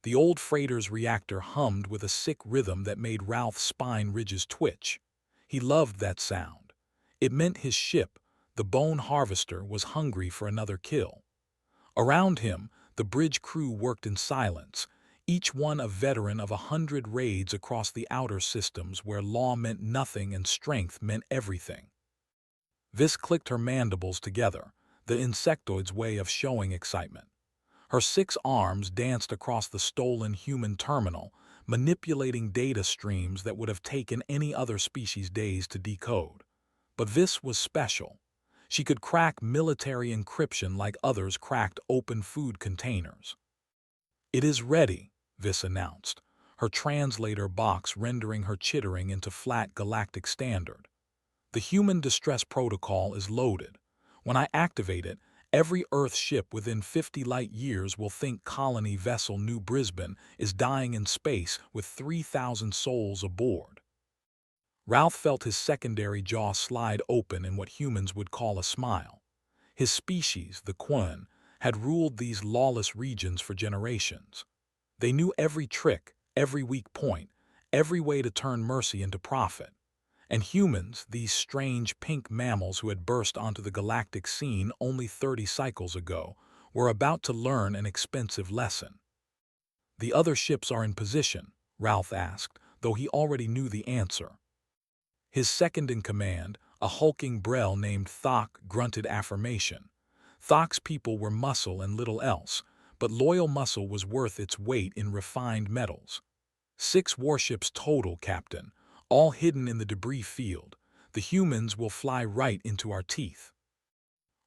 The old freighter's reactor hummed with a sick rhythm that made Ralph's spine ridges twitch. He loved that sound. It meant his ship, the Bone Harvester, was hungry for another kill. Around him, the bridge crew worked in silence, each one a veteran of 100 raids across the outer systems where law meant nothing and strength meant everything. Vis clicked her mandibles together, the insectoid's way of showing excitement. Her 6 arms danced across the stolen human terminal, manipulating data streams that would have taken any other species days to decode. But Vis was special. She could crack military encryption like others cracked open food containers. "It is ready," Vis announced, her translator box rendering her chittering into flat galactic standard. "The human distress protocol is loaded. When I activate it, every Earth ship within 50 light-years will think colony vessel New Brisbane is dying in space with 3,000 souls aboard." Ralph felt his secondary jaw slide open in what humans would call a smile. His species, the Quen, had ruled these lawless regions for generations. They knew every trick, every weak point, every way to turn mercy into profit. And humans, these strange pink mammals who had burst onto the galactic scene only 30 cycles ago, were about to learn an expensive lesson. "The other ships are in position?" Ralph asked, though he already knew the answer. His second-in-command, a hulking Brel named Thok, grunted affirmation. Thok's people were muscle and little else, but loyal muscle was worth its weight in refined metals. 6 warships total, Captain, all hidden in the debris field. The humans will fly right into our teeth.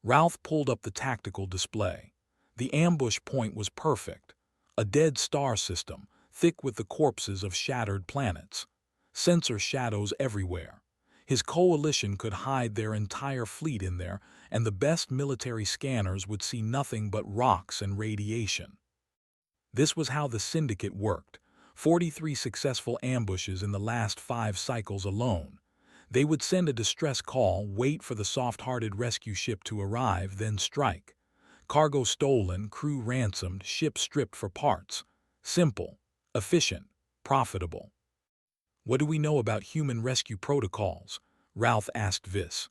Ralph pulled up the tactical display. The ambush point was perfect. A dead star system, thick with the corpses of shattered planets. Sensor shadows everywhere. His coalition could hide their entire fleet in there, and the best military scanners would see nothing but rocks and radiation. This was how the Syndicate worked. 43 successful ambushes in the last 5 cycles alone. They would send a distress call, wait for the soft-hearted rescue ship to arrive, then strike. Cargo stolen, crew ransomed, ship stripped for parts. Simple, efficient, profitable. "What do we know about human rescue protocols?" Ralph asked Vis.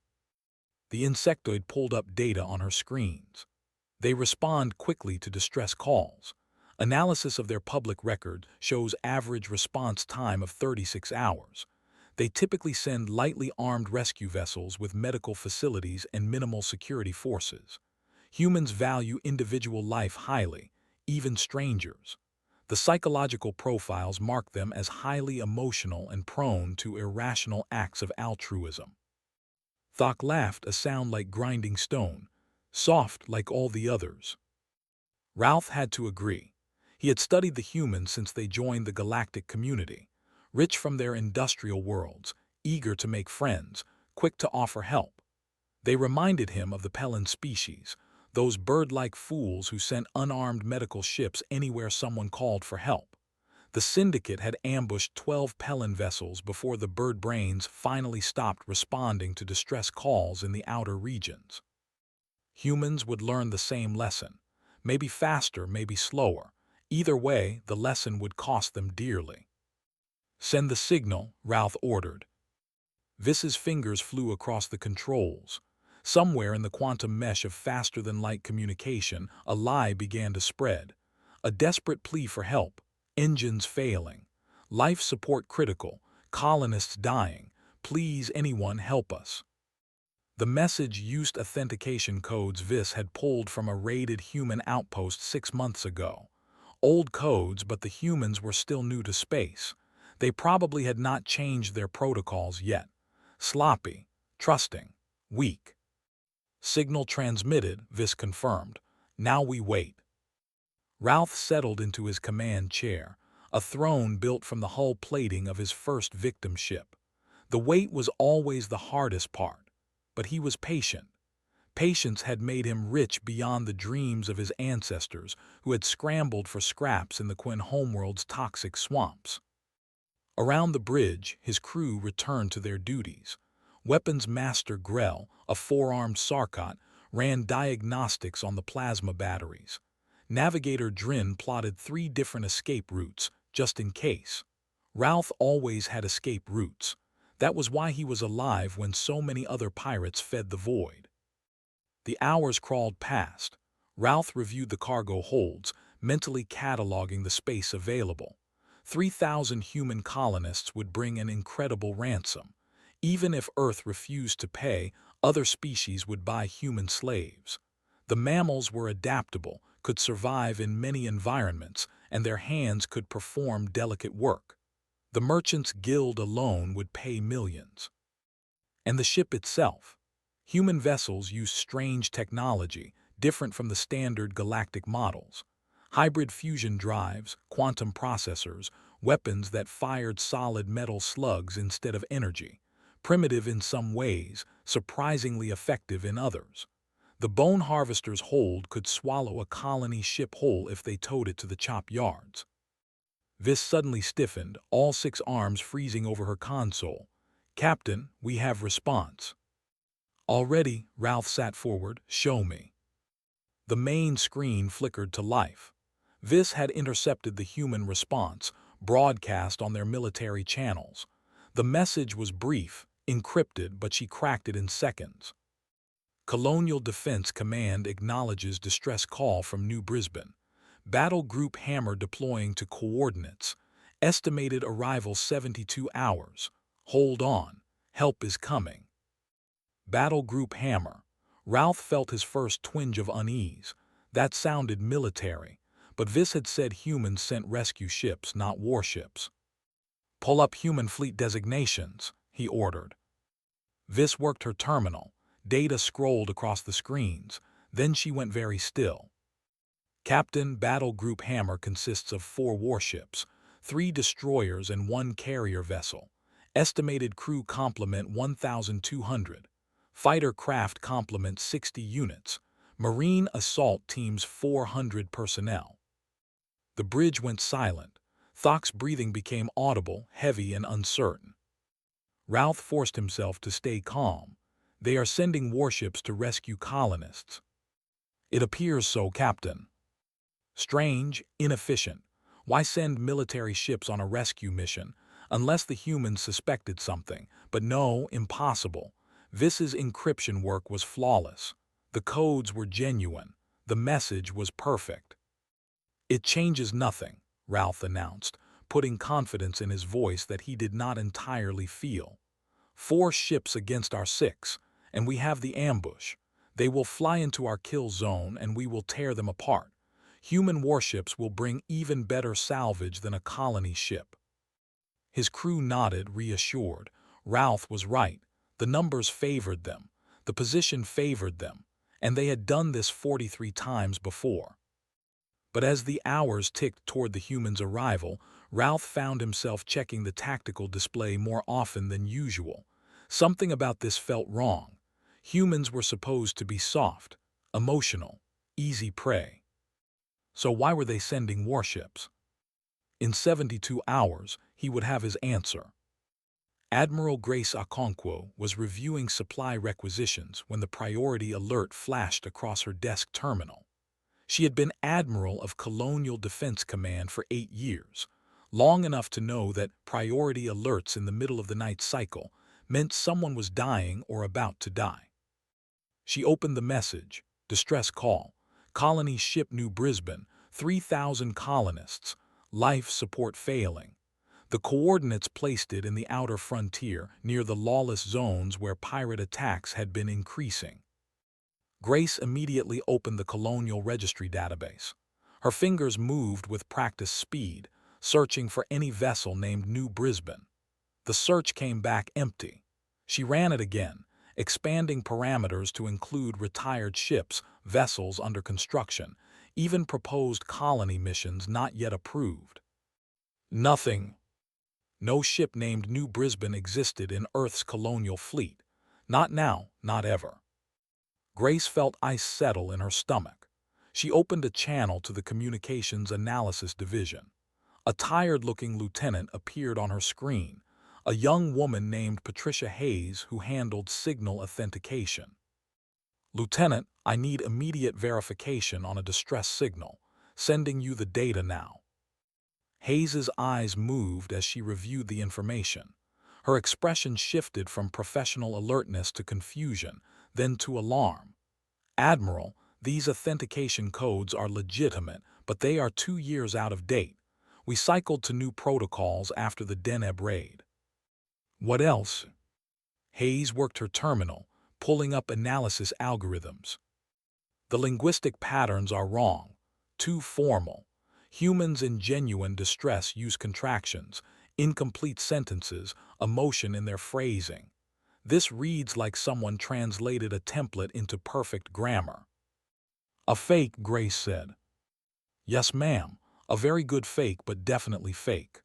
The insectoid pulled up data on her screens. They respond quickly to distress calls. Analysis of their public record shows average response time of 36 hours. They typically send lightly armed rescue vessels with medical facilities and minimal security forces. Humans value individual life highly, even strangers. The psychological profiles mark them as highly emotional and prone to irrational acts of altruism. Thok laughed, a sound like grinding stone, soft like all the others. Ralph had to agree. He had studied the humans since they joined the galactic community, rich from their industrial worlds, eager to make friends, quick to offer help. They reminded him of the Pellan species, those bird-like fools who sent unarmed medical ships anywhere someone called for help. The Syndicate had ambushed 12 Pellan vessels before the bird brains finally stopped responding to distress calls in the outer regions. Humans would learn the same lesson. Maybe faster, maybe slower. Either way, the lesson would cost them dearly. "Send the signal," Ralph ordered. Vis's fingers flew across the controls. Somewhere in the quantum mesh of faster-than-light communication, a lie began to spread. A desperate plea for help. Engines failing. Life support critical. Colonists dying. Please, anyone, help us. The message used authentication codes Vis had pulled from a raided human outpost 6 months ago. Old codes, but the humans were still new to space. They probably had not changed their protocols yet. Sloppy, trusting, weak. "Signal transmitted," Vis confirmed. "Now we wait." Ralph settled into his command chair, a throne built from the hull plating of his first victim ship. The wait was always the hardest part, but he was patient. Patience had made him rich beyond the dreams of his ancestors who had scrambled for scraps in the Quen homeworld's toxic swamps. Around the bridge, his crew returned to their duties. Weapons Master Grell, a 4-armed Sarkot, ran diagnostics on the plasma batteries. Navigator Drin plotted 3 different escape routes, just in case. Ralph always had escape routes. That was why he was alive when so many other pirates fed the void. The hours crawled past. Ralph reviewed the cargo holds, mentally cataloging the space available. 3,000 human colonists would bring an incredible ransom. Even if Earth refused to pay, other species would buy human slaves. The mammals were adaptable, could survive in many environments, and their hands could perform delicate work. The Merchants Guild alone would pay millions. And the ship itself. Human vessels use strange technology, different from the standard galactic models. Hybrid fusion drives, quantum processors, weapons that fired solid metal slugs instead of energy. Primitive in some ways, surprisingly effective in others. The bone harvester's hold could swallow a colony ship whole if they towed it to the chop yards. Vis suddenly stiffened, all 6 arms freezing over her console. "Captain, we have response." Already, Ralph sat forward. "Show me." The main screen flickered to life. Vis had intercepted the human response, broadcast on their military channels. The message was brief, encrypted, but she cracked it in seconds. Colonial Defense Command acknowledges distress call from New Brisbane. Battle Group Hammer deploying to coordinates. Estimated arrival 72 hours. Hold on. Help is coming. Battle Group Hammer. Ralph felt his first twinge of unease. That sounded military, but Vis had said humans sent rescue ships, not warships. "Pull up human fleet designations," he ordered. Vis worked her terminal. Data scrolled across the screens. Then she went very still. "Captain, Battle Group Hammer consists of 4 warships, 3 destroyers and 1 carrier vessel. Estimated crew complement 1,200. Fighter craft complement 60 units. Marine assault teams 400 personnel." The bridge went silent. Thok's breathing became audible, heavy and uncertain. Ralph forced himself to stay calm. "They are sending warships to rescue colonists." "It appears so, Captain." "Strange, inefficient. Why send military ships on a rescue mission, unless the humans suspected something? But no, impossible. Vis's encryption work was flawless. The codes were genuine. The message was perfect." "It changes nothing," Ralph announced, putting confidence in his voice that he did not entirely feel. 4 ships against our 6, and we have the ambush. They will fly into our kill zone and we will tear them apart. Human warships will bring even better salvage than a colony ship." His crew nodded, reassured. Ralph was right. The numbers favored them. The position favored them. And they had done this 43 times before. But as the hours ticked toward the humans' arrival, Ralph found himself checking the tactical display more often than usual. Something about this felt wrong. Humans were supposed to be soft, emotional, easy prey. So why were they sending warships? In 72 hours, he would have his answer. Admiral Grace Okonkwo was reviewing supply requisitions when the priority alert flashed across her desk terminal. She had been Admiral of Colonial Defense Command for 8 years, long enough to know that priority alerts in the middle of the night cycle meant someone was dying or about to die. She opened the message. "Distress call. Colony ship New Brisbane, 3,000 colonists. Life support failing." The coordinates placed it in the outer frontier, near the lawless zones where pirate attacks had been increasing. Grace immediately opened the Colonial Registry database. Her fingers moved with practiced speed, searching for any vessel named New Brisbane. The search came back empty. She ran it again, expanding parameters to include retired ships, vessels under construction, even proposed colony missions not yet approved. Nothing. No ship named New Brisbane existed in Earth's colonial fleet. Not now, not ever. Grace felt ice settle in her stomach. She opened a channel to the Communications Analysis Division. A tired-looking lieutenant appeared on her screen, a young woman named Patricia Hayes who handled signal authentication. "Lieutenant, I need immediate verification on a distress signal. sending you the data now." Hayes's eyes moved as she reviewed the information. Her expression shifted from professional alertness to confusion, then to alarm. "Admiral, these authentication codes are legitimate, but they are 2 years out of date. We cycled to new protocols after the Deneb raid." "What else?" Hayes worked her terminal, pulling up analysis algorithms. "The linguistic patterns are wrong, too formal. Humans in genuine distress use contractions, incomplete sentences, emotion in their phrasing. This reads like someone translated a template into perfect grammar." "A fake," Grace said. "Yes, ma'am. A very good fake, but definitely fake."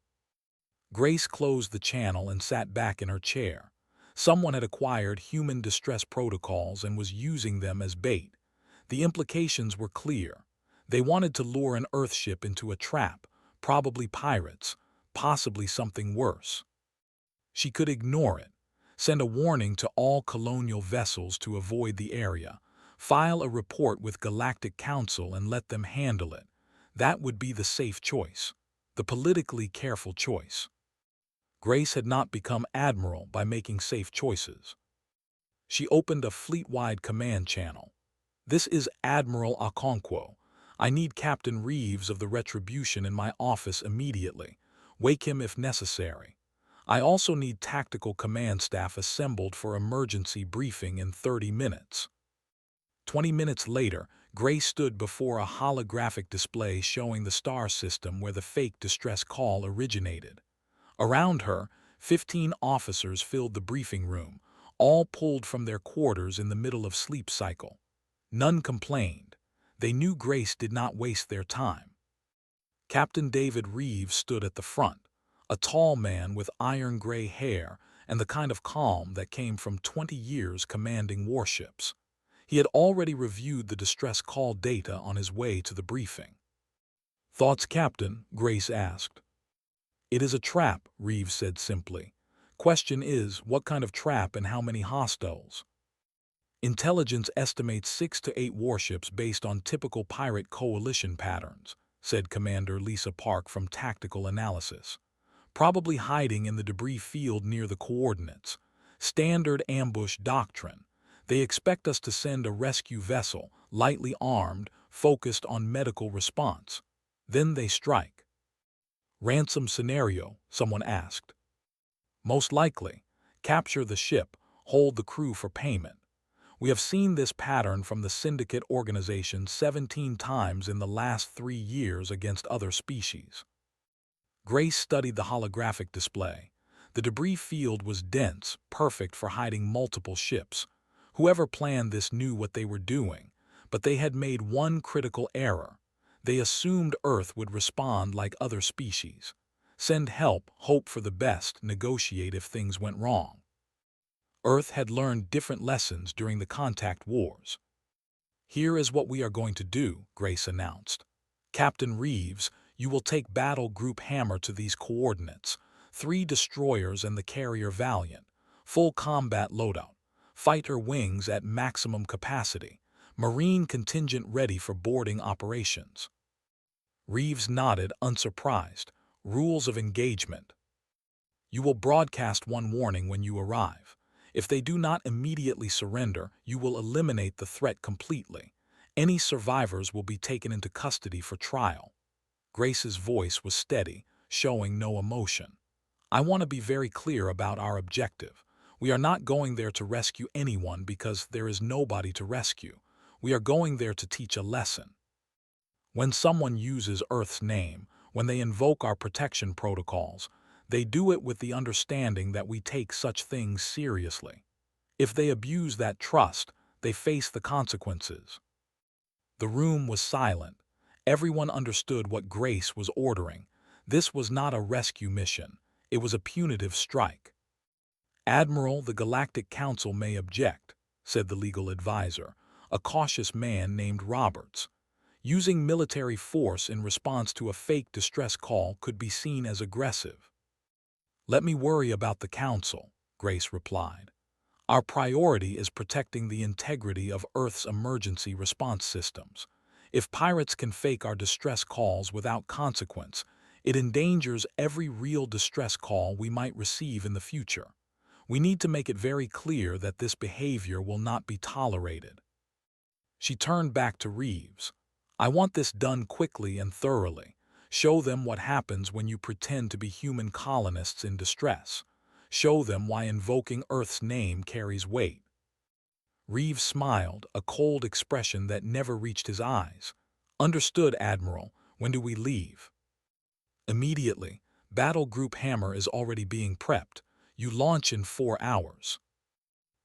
Grace closed the channel and sat back in her chair. Someone had acquired human distress protocols and was using them as bait. The implications were clear. They wanted to lure an Earthship into a trap, probably pirates, possibly something worse. She could ignore it, send a warning to all colonial vessels to avoid the area, file a report with Galactic Council and let them handle it. That would be the safe choice, the politically careful choice. Grace had not become admiral by making safe choices. She opened a fleet-wide command channel. "This is Admiral Okonkwo. I need Captain Reeves of the Retribution in my office immediately. Wake him if necessary. I also need tactical command staff assembled for emergency briefing in 30 minutes." 20 minutes later, Grace stood before a holographic display showing the star system where the fake distress call originated. Around her, 15 officers filled the briefing room, all pulled from their quarters in the middle of sleep cycle. None complained. They knew Grace did not waste their time. Captain David Reeves stood at the front, a tall man with iron-gray hair and the kind of calm that came from 20 years commanding warships. He had already reviewed the distress call data on his way to the briefing. "Thoughts, Captain?" Grace asked. "It is a trap," Reeves said simply. "Question is, what kind of trap and how many hostiles?" "Intelligence estimates 6 to 8 warships based on typical pirate coalition patterns," said Commander Lisa Park from Tactical Analysis. "Probably hiding in the debris field near the coordinates. Standard ambush doctrine. They expect us to send a rescue vessel, lightly armed, focused on medical response. Then they strike." "Ransom scenario?" someone asked. "Most likely. Capture the ship, hold the crew for payment. We have seen this pattern from the syndicate organization 17 times in the last 3 years against other species." Grace studied the holographic display. The debris field was dense, perfect for hiding multiple ships. Whoever planned this knew what they were doing, but they had made one critical error. They assumed Earth would respond like other species. Send help, hope for the best, negotiate if things went wrong. Earth had learned different lessons during the contact wars. "Here is what we are going to do," Grace announced. "Captain Reeves, you will take Battle Group Hammer to these coordinates. 3 destroyers and the carrier Valiant. Full combat loadout. Fighter wings at maximum capacity. Marine contingent ready for boarding operations." Reeves nodded, unsurprised. "Rules of engagement. You will broadcast one warning when you arrive. If they do not immediately surrender, you will eliminate the threat completely. Any survivors will be taken into custody for trial." Grace's voice was steady, showing no emotion. "I want to be very clear about our objective. We are not going there to rescue anyone because there is nobody to rescue. We are going there to teach a lesson. When someone uses Earth's name, when they invoke our protection protocols, they do it with the understanding that we take such things seriously. If they abuse that trust, they face the consequences." The room was silent. Everyone understood what Grace was ordering. This was not a rescue mission. It was a punitive strike. "Admiral, the Galactic Council may object," said the legal advisor, a cautious man named Roberts. "Using military force in response to a fake distress call could be seen as aggressive." "Let me worry about the Council," Grace replied. "Our priority is protecting the integrity of Earth's emergency response systems. If pirates can fake our distress calls without consequence, it endangers every real distress call we might receive in the future. We need to make it very clear that this behavior will not be tolerated." She turned back to Reeves. "I want this done quickly and thoroughly. Show them what happens when you pretend to be human colonists in distress. Show them why invoking Earth's name carries weight." Reeves smiled, a cold expression that never reached his eyes. "Understood, Admiral. When do we leave?" "Immediately. Battle Group Hammer is already being prepped. You launch in 4 hours."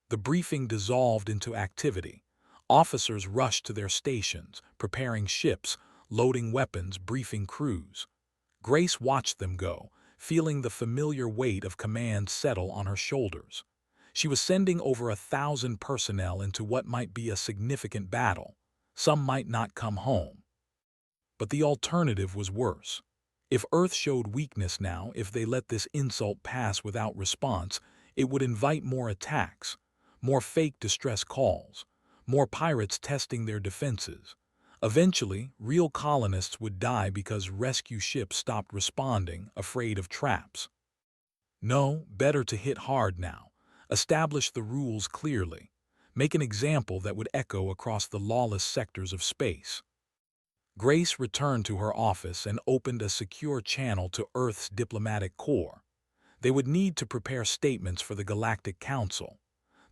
The briefing dissolved into activity. Officers rushed to their stations, preparing ships, loading weapons, briefing crews. Grace watched them go, feeling the familiar weight of command settle on her shoulders. She was sending over 1,000 personnel into what might be a significant battle. Some might not come home. But the alternative was worse. If Earth showed weakness now, if they let this insult pass without response, it would invite more attacks, more fake distress calls, more pirates testing their defenses. Eventually, real colonists would die because rescue ships stopped responding, afraid of traps. No, better to hit hard now. Establish the rules clearly. Make an example that would echo across the lawless sectors of space. Grace returned to her office and opened a secure channel to Earth's diplomatic corps. They would need to prepare statements for the Galactic Council.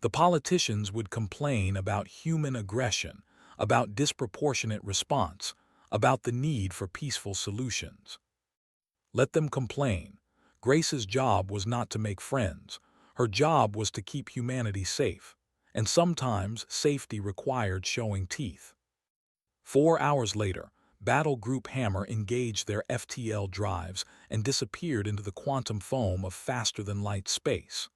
The politicians would complain about human aggression, about disproportionate response, about the need for peaceful solutions. Let them complain. Grace's job was not to make friends. Her job was to keep humanity safe, and sometimes safety required showing teeth. 4 hours later, Battle Group Hammer engaged their FTL drives and disappeared into the quantum foam of faster-than-light space.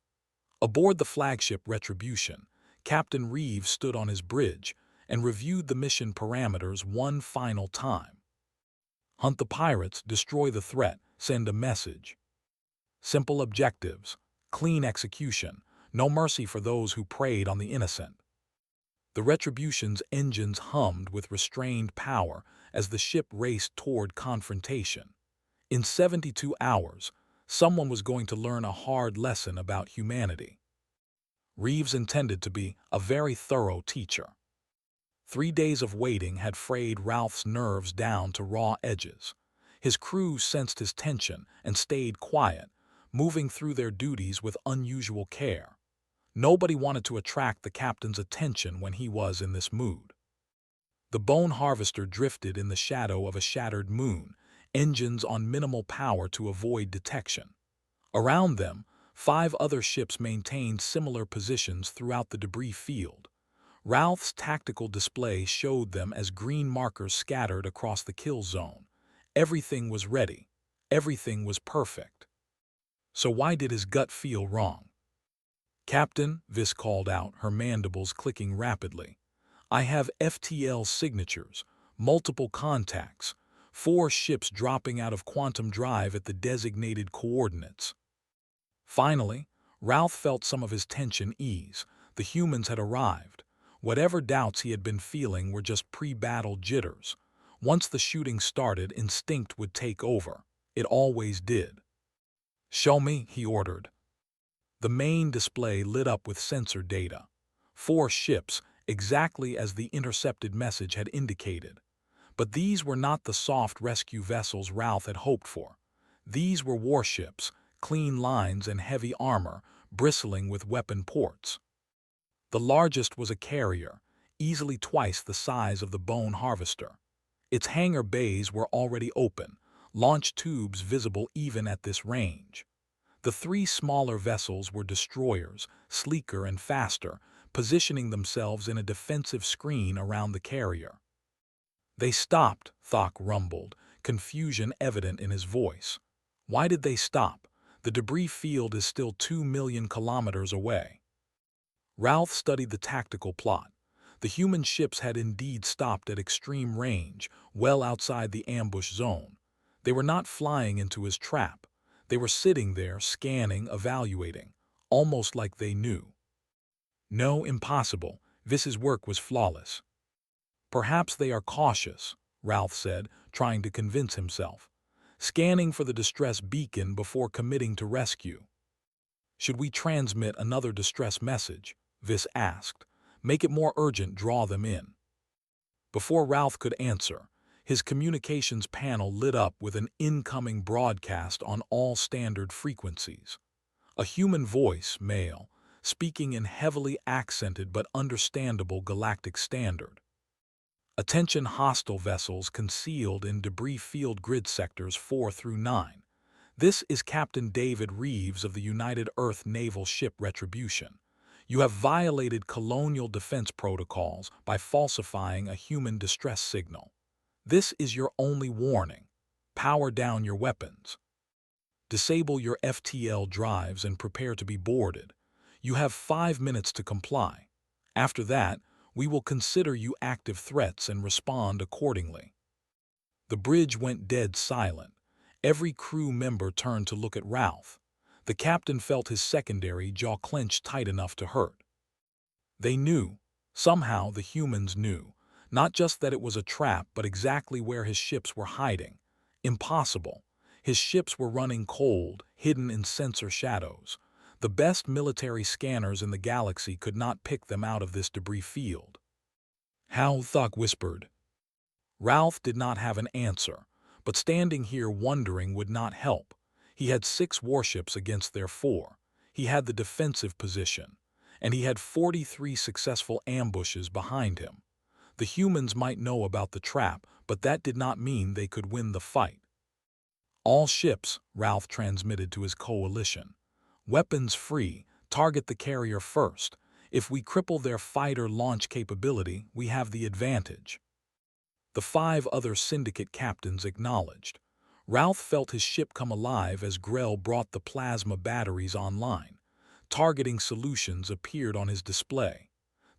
Aboard the flagship Retribution, Captain Reeves stood on his bridge and reviewed the mission parameters one final time. Hunt the pirates, destroy the threat, send a message. Simple objectives, clean execution, no mercy for those who preyed on the innocent. The Retribution's engines hummed with restrained power as the ship raced toward confrontation. In 72 hours, someone was going to learn a hard lesson about humanity. Reeves intended to be a very thorough teacher. 3 days of waiting had frayed Ralph's nerves down to raw edges. His crew sensed his tension and stayed quiet, moving through their duties with unusual care. Nobody wanted to attract the captain's attention when he was in this mood. The bone harvester drifted in the shadow of a shattered moon, engines on minimal power to avoid detection. Around them, 5 other ships maintained similar positions throughout the debris field. Ralph's tactical display showed them as green markers scattered across the kill zone. Everything was ready. Everything was perfect. So why did his gut feel wrong? "Captain," Vis called out, her mandibles clicking rapidly. "I have FTL signatures, multiple contacts, 4 ships dropping out of quantum drive at the designated coordinates." Finally, Ralph felt some of his tension ease. The humans had arrived. Whatever doubts he had been feeling were just pre-battle jitters. Once the shooting started, instinct would take over. It always did. "Show me," he ordered. The main display lit up with sensor data. 4 ships, exactly as the intercepted message had indicated. But these were not the soft rescue vessels Ralph had hoped for. These were warships, clean lines and heavy armor, bristling with weapon ports. The largest was a carrier, easily twice the size of the bone harvester. Its hangar bays were already open, launch tubes visible even at this range. The 3 smaller vessels were destroyers, sleeker and faster, positioning themselves in a defensive screen around the carrier. "They stopped," Thok rumbled, confusion evident in his voice. "Why did they stop? The debris field is still 2 million kilometers away." Ralph studied the tactical plot. The human ships had indeed stopped at extreme range, well outside the ambush zone. They were not flying into his trap. They were sitting there, scanning, evaluating, almost like they knew. No, impossible. Vis's work was flawless. Perhaps they are cautious, Ralph said, trying to convince himself. Scanning for the distress beacon before committing to rescue. Should we transmit another distress message? Vis asked. Make it more urgent, draw them in. Before Ralph could answer, his communications panel lit up with an incoming broadcast on all standard frequencies. A human voice, male, speaking in heavily accented but understandable galactic standard. Attention, hostile vessels concealed in debris field grid sectors 4 through 9. This is Captain David Reeves of the United Earth Naval Ship Retribution. You have violated colonial defense protocols by falsifying a human distress signal. This is your only warning. Power down your weapons. Disable your FTL drives and prepare to be boarded. You have 5 minutes to comply. After that, we will consider you active threats and respond accordingly. The bridge went dead silent. Every crew member turned to look at Ralph. The captain felt his secondary jaw clenched tight enough to hurt. They knew. Somehow the humans knew. Not just that it was a trap, but exactly where his ships were hiding. Impossible. His ships were running cold, hidden in sensor shadows. The best military scanners in the galaxy could not pick them out of this debris field. Hal Thuck whispered. Ralph did not have an answer, but standing here wondering would not help. He had 6 warships against their 4. He had the defensive position, and he had 43 successful ambushes behind him. The humans might know about the trap, but that did not mean they could win the fight. All ships, Ralph transmitted to his coalition. Weapons free, target the carrier first. If we cripple their fighter launch capability, we have the advantage. The 5 other syndicate captains acknowledged. Ralph felt his ship come alive as Grell brought the plasma batteries online. Targeting solutions appeared on his display.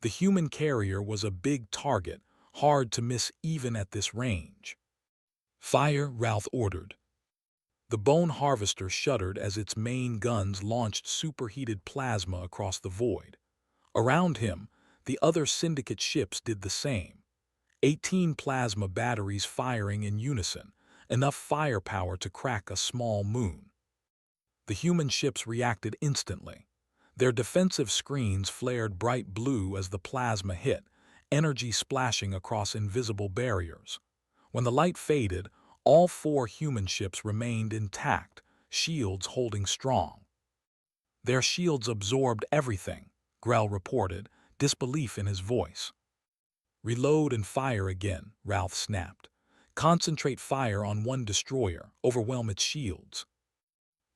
The human carrier was a big target, hard to miss even at this range. Fire, Ralph ordered. The bone harvester shuddered as its main guns launched superheated plasma across the void. Around him, the other syndicate ships did the same. 18 plasma batteries firing in unison, enough firepower to crack a small moon. The human ships reacted instantly. Their defensive screens flared bright blue as the plasma hit, energy splashing across invisible barriers. When the light faded, all 4 human ships remained intact, shields holding strong. Their shields absorbed everything, Grell reported, disbelief in his voice. Reload and fire again, Ralph snapped. Concentrate fire on one destroyer, overwhelm its shields.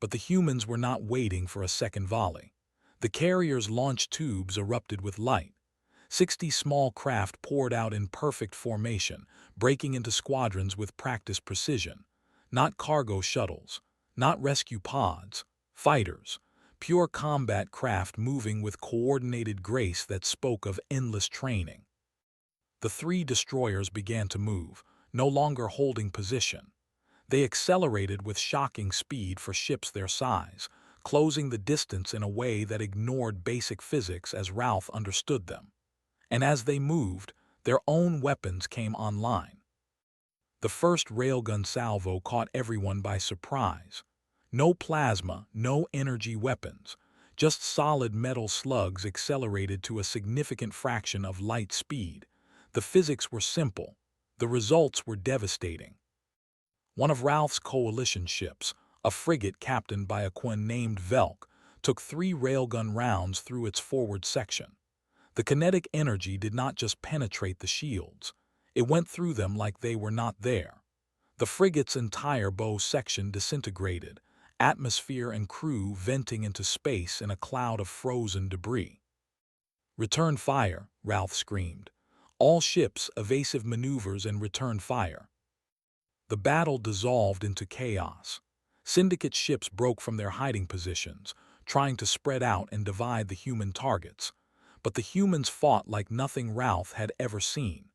But the humans were not waiting for a second volley. The carrier's launch tubes erupted with light. 60 small craft poured out in perfect formation, breaking into squadrons with practiced precision. Not cargo shuttles, not rescue pods, fighters. Pure combat craft moving with coordinated grace that spoke of endless training. The 3 destroyers began to move, no longer holding position. They accelerated with shocking speed for ships their size, closing the distance in a way that ignored basic physics as Ralph understood them. And as they moved, their own weapons came online. The first railgun salvo caught everyone by surprise. No plasma, no energy weapons, just solid metal slugs accelerated to a significant fraction of light speed. The physics were simple. The results were devastating. One of Ralph's coalition ships, a frigate captained by a Quen named Velk, took 3 railgun rounds through its forward section. The kinetic energy did not just penetrate the shields. It went through them like they were not there. The frigate's entire bow section disintegrated, atmosphere and crew venting into space in a cloud of frozen debris. Return fire, Ralph screamed. All ships, evasive maneuvers and return fire. The battle dissolved into chaos. Syndicate ships broke from their hiding positions, trying to spread out and divide the human targets. But the humans fought like nothing Ralph had ever seen.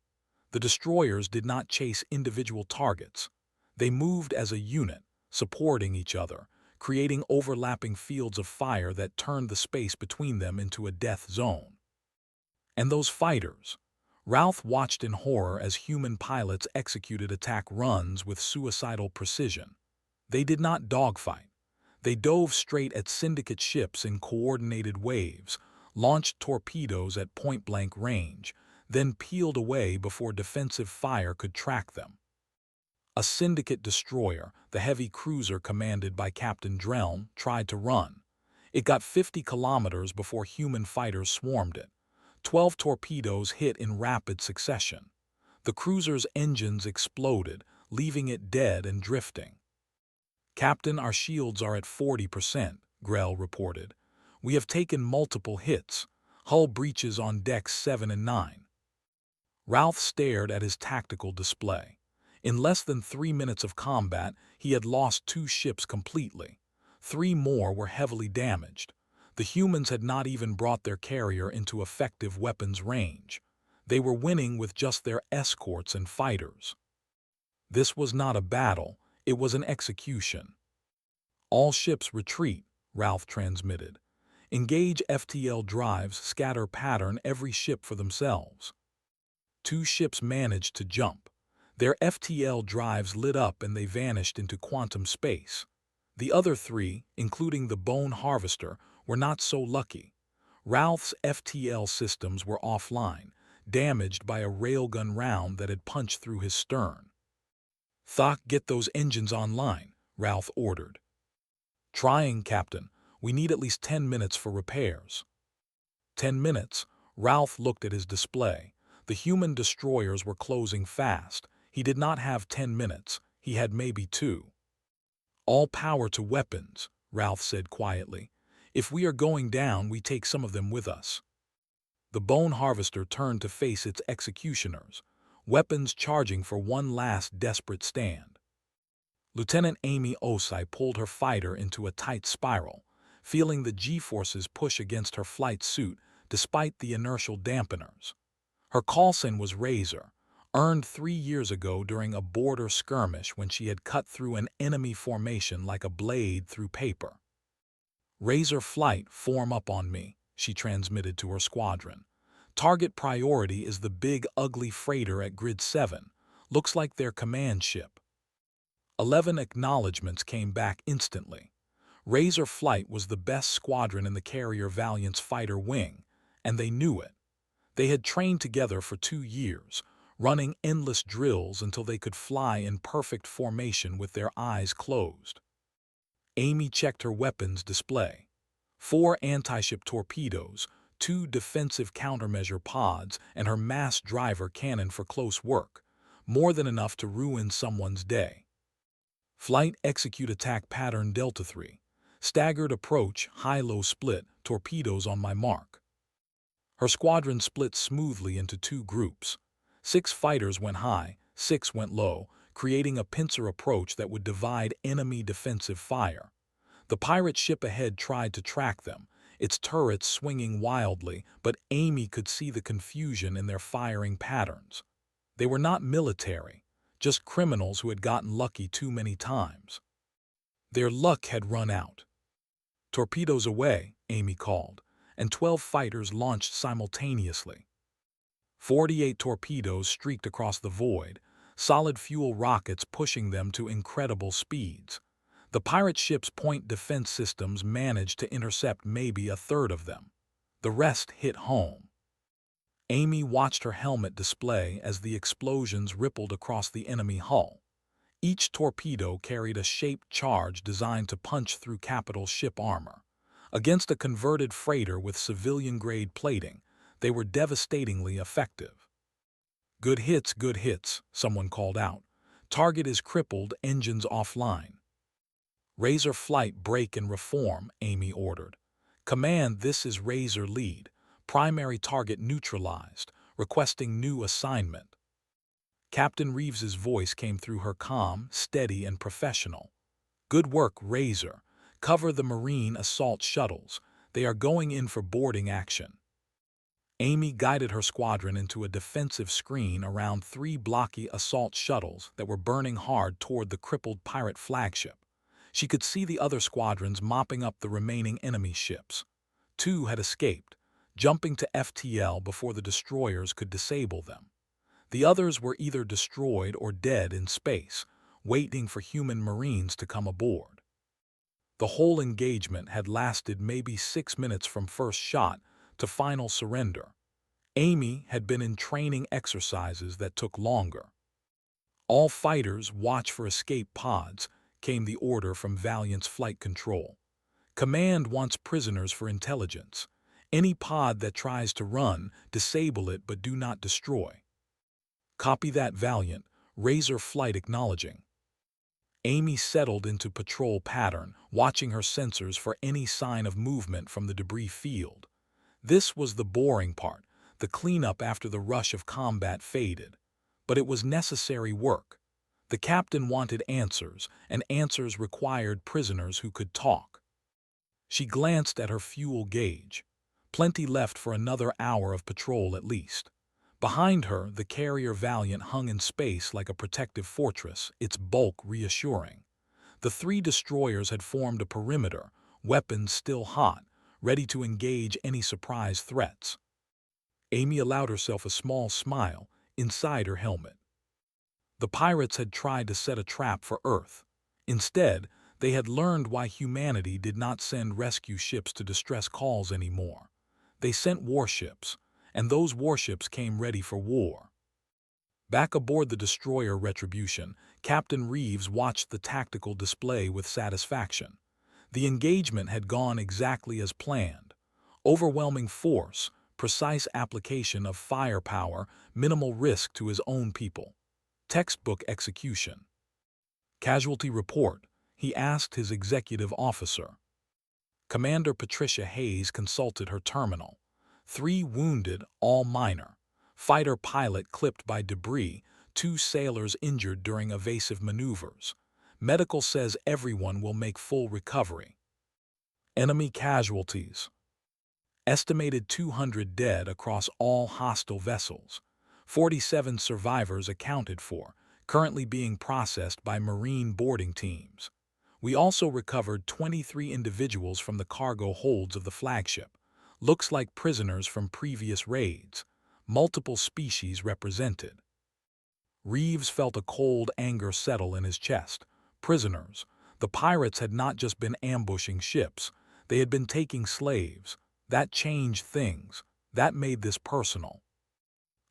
The destroyers did not chase individual targets. They moved as a unit, supporting each other, creating overlapping fields of fire that turned the space between them into a death zone. And those fighters, Ralph watched in horror as human pilots executed attack runs with suicidal precision. They did not dogfight. They dove straight at Syndicate ships in coordinated waves, launched torpedoes at point-blank range, then peeled away before defensive fire could track them. A Syndicate destroyer, the heavy cruiser commanded by Captain Drelm, tried to run. It got 50 kilometers before human fighters swarmed it. 12 torpedoes hit in rapid succession. The cruiser's engines exploded, leaving it dead and drifting. "Captain, our shields are at 40%, Grell reported. "We have taken multiple hits. Hull breaches on decks 7 and 9. Ralph stared at his tactical display. In less than 3 minutes of combat, he had lost 2 ships completely. 3 more were heavily damaged. The humans had not even brought their carrier into effective weapons range. They were winning with just their escorts and fighters. This was not a battle, it was an execution. "All ships retreat," Ralph transmitted. "Engage FTL drives, scatter pattern every ship for themselves." 2 ships managed to jump. Their FTL drives lit up and they vanished into quantum space. The other 3, including the Bone Harvester, were not so lucky. Ralph's FTL systems were offline, damaged by a railgun round that had punched through his stern. "Thok, get those engines online," Ralph ordered. "Trying, Captain. We need at least 10 minutes for repairs." 10 minutes? Ralph looked at his display. The human destroyers were closing fast. He did not have 10 minutes. He had maybe 2. "All power to weapons," Ralph said quietly. "If we are going down, we take some of them with us." The Bone Harvester turned to face its executioners, weapons charging for one last desperate stand. Lieutenant Amy Osai pulled her fighter into a tight spiral, feeling the G-forces push against her flight suit despite the inertial dampeners. Her call sign was Razor, earned 3 years ago during a border skirmish when she had cut through an enemy formation like a blade through paper. "Razor flight, form up on me," she transmitted to her squadron. "Target priority is the big ugly freighter at grid 7. Looks like their command ship." 11 acknowledgments came back instantly. Razor Flight was the best squadron in the carrier Valiant's fighter wing, and they knew it. They had trained together for 2 years, running endless drills until they could fly in perfect formation with their eyes closed. Amy checked her weapons display. 4 anti-ship torpedoes, 2 defensive countermeasure pods, and her mass driver cannon for close work, more than enough to ruin someone's day. Flight execute attack pattern Delta 3. Staggered approach, high-low split, torpedoes on my mark. Her squadron split smoothly into 2 groups. 6 fighters went high, 6 went low, creating a pincer approach that would divide enemy defensive fire. The pirate ship ahead tried to track them, its turrets swinging wildly, but Amy could see the confusion in their firing patterns. They were not military, just criminals who had gotten lucky too many times. Their luck had run out. "Torpedoes away," Amy called, and 12 fighters launched simultaneously. 48 torpedoes streaked across the void, solid fuel rockets pushing them to incredible speeds. The pirate ship's point defense systems managed to intercept maybe a third of them. The rest hit home. Amy watched her helmet display as the explosions rippled across the enemy hull. Each torpedo carried a shaped charge designed to punch through capital ship armor. Against a converted freighter with civilian-grade plating, they were devastatingly effective. Good hits," someone called out. "Target is crippled, engines offline." "Razor Flight, break and reform," Amy ordered. "Command, this is Razor Lead. Primary target neutralized, requesting new assignment." Captain Reeves's voice came through her calm, steady, and professional. "Good work, Razor. Cover the Marine assault shuttles. They are going in for boarding action." Amy guided her squadron into a defensive screen around 3 blocky assault shuttles that were burning hard toward the crippled pirate flagship. She could see the other squadrons mopping up the remaining enemy ships. 2 had escaped. jumping to FTL before the destroyers could disable them. The others were either destroyed or dead in space, waiting for human Marines to come aboard. The whole engagement had lasted maybe 6 minutes from first shot to final surrender. Amy had been in training exercises that took longer. "All fighters watch for escape pods," came the order from Valiant's flight control. "Command wants prisoners for intelligence. Any pod that tries to run, disable it but do not destroy." "Copy that, Valiant." Razor flight acknowledging. Amy settled into patrol pattern, watching her sensors for any sign of movement from the debris field. This was the boring part. The cleanup after the rush of combat faded. But it was necessary work. The captain wanted answers, and answers required prisoners who could talk. She glanced at her fuel gauge. Plenty left for another hour of patrol at least. Behind her, the carrier Valiant hung in space like a protective fortress, its bulk reassuring. The 3 destroyers had formed a perimeter, weapons still hot, ready to engage any surprise threats. Amy allowed herself a small smile inside her helmet. The pirates had tried to set a trap for Earth. Instead, they had learned why humanity did not send rescue ships to distress calls anymore. They sent warships, and those warships came ready for war. Back aboard the destroyer Retribution, Captain Reeves watched the tactical display with satisfaction. The engagement had gone exactly as planned. Overwhelming force, precise application of firepower, minimal risk to his own people. Textbook execution. "Casualty report," he asked his executive officer. Commander Patricia Hayes consulted her terminal. 3 wounded, all minor. Fighter pilot clipped by debris, 2 sailors injured during evasive maneuvers. Medical says everyone will make full recovery. Enemy casualties. Estimated 200 dead across all hostile vessels. 47 survivors accounted for, currently being processed by Marine boarding teams. We also recovered 23 individuals from the cargo holds of the flagship. Looks like prisoners from previous raids. Multiple species represented. Reeves felt a cold anger settle in his chest. Prisoners. The pirates had not just been ambushing ships. They had been taking slaves. That changed things. That made this personal.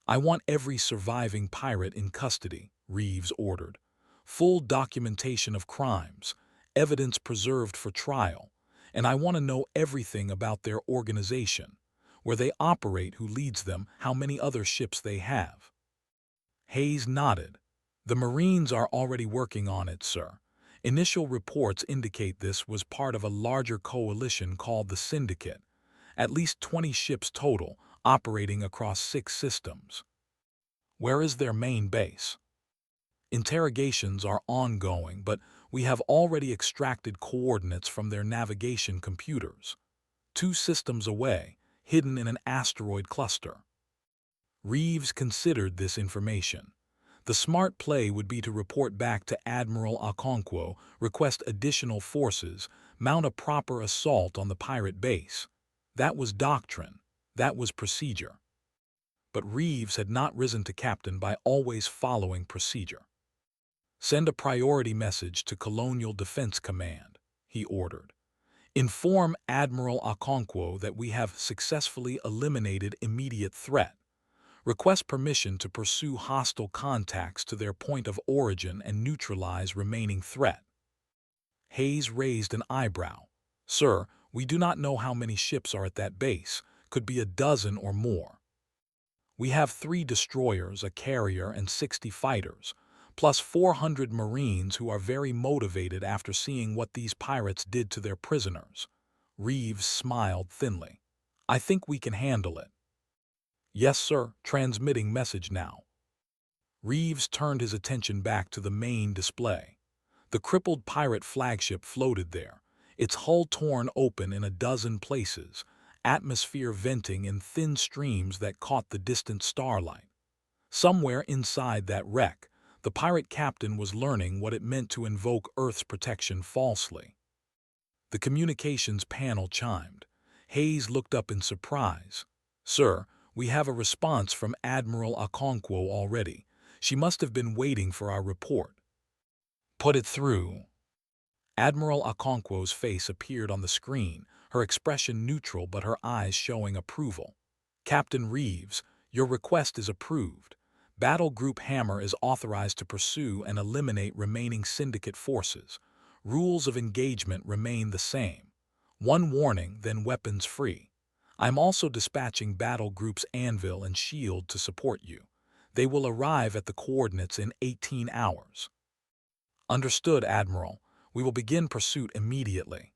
"I want every surviving pirate in custody," Reeves ordered. "Full documentation of crimes, evidence preserved for trial, and I want to know everything about their organization, where they operate, who leads them, how many other ships they have." Hayes nodded. "The Marines are already working on it, sir. Initial reports indicate this was part of a larger coalition called the Syndicate. At least 20 ships total, operating across 6 systems." "Where is their main base?" "Interrogations are ongoing, but we have already extracted coordinates from their navigation computers. 2 systems away, hidden in an asteroid cluster." Reeves considered this information. The smart play would be to report back to Admiral Okonkwo, request additional forces, mount a proper assault on the pirate base. That was doctrine. That was procedure. But Reeves had not risen to captain by always following procedure. "Send a priority message to Colonial Defense Command," he ordered. "Inform Admiral Okonkwo that we have successfully eliminated immediate threat. Request permission to pursue hostile contacts to their point of origin and neutralize remaining threat." Hayes raised an eyebrow. "Sir, we do not know how many ships are at that base. Could be a dozen or more. We have 3 destroyers, a carrier, and 60 fighters, plus 400 Marines who are very motivated after seeing what these pirates did to their prisoners." Reeves smiled thinly. "I think we can handle it." "Yes, sir, transmitting message now." Reeves turned his attention back to the main display. The crippled pirate flagship floated there, its hull torn open in a dozen places, atmosphere venting in thin streams that caught the distant starlight. Somewhere inside that wreck, the pirate captain was learning what it meant to invoke Earth's protection falsely. The communications panel chimed. Hayes looked up in surprise. Sir, we have a response from Admiral Okonkwo already. She must have been waiting for our report. Put it through. Admiral Okonkwo's face appeared on the screen, her expression neutral but her eyes showing approval. Captain Reeves, your request is approved. Battle Group Hammer is authorized to pursue and eliminate remaining syndicate forces. Rules of engagement remain the same. One warning, then weapons free. I'm also dispatching Battle Groups Anvil and Shield to support you. They will arrive at the coordinates in 18 hours. Understood, Admiral. We will begin pursuit immediately.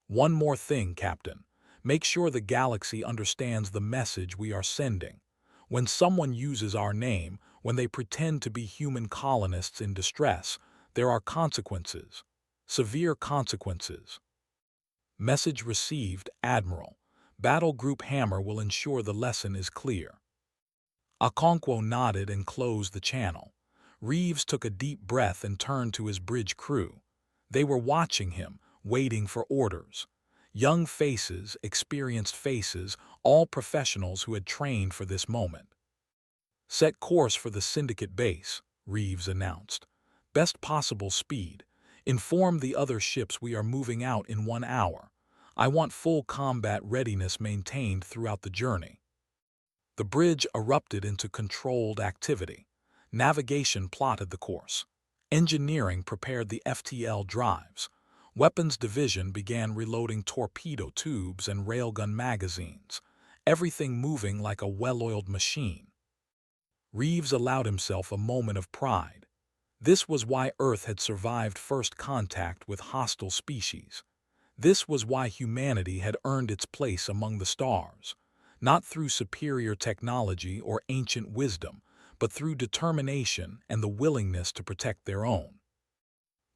One more thing, Captain. Make sure the galaxy understands the message we are sending. When someone uses our name, when they pretend to be human colonists in distress, there are consequences. Severe consequences. Message received, Admiral. Battle Group Hammer will ensure the lesson is clear. Okonkwo nodded and closed the channel. Reeves took a deep breath and turned to his bridge crew. They were watching him, waiting for orders. Young faces, experienced faces, all professionals who had trained for this moment. Set course for the Syndicate base, Reeves announced. Best possible speed. Inform the other ships we are moving out in 1 hour. I want full combat readiness maintained throughout the journey. The bridge erupted into controlled activity. Navigation plotted the course. Engineering prepared the FTL drives. Weapons Division began reloading torpedo tubes and railgun magazines, everything moving like a well-oiled machine. Reeves allowed himself a moment of pride. This was why Earth had survived first contact with hostile species. This was why humanity had earned its place among the stars, not through superior technology or ancient wisdom, but through determination and the willingness to protect their own.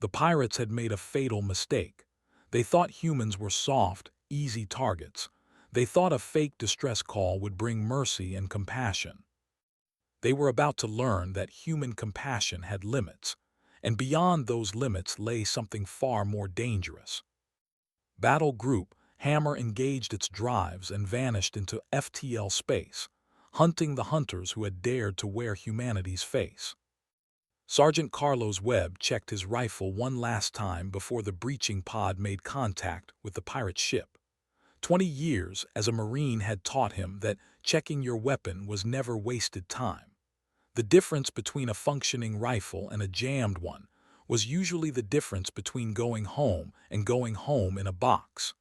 The pirates had made a fatal mistake. They thought humans were soft, easy targets. They thought a fake distress call would bring mercy and compassion. They were about to learn that human compassion had limits, and beyond those limits lay something far more dangerous. Battle Group Hammer engaged its drives and vanished into FTL space, hunting the hunters who had dared to wear humanity's face. Sergeant Carlos Webb checked his rifle one last time before the breaching pod made contact with the pirate ship. 20 years as a Marine had taught him that checking your weapon was never wasted time. The difference between a functioning rifle and a jammed one was usually the difference between going home and going home in a box.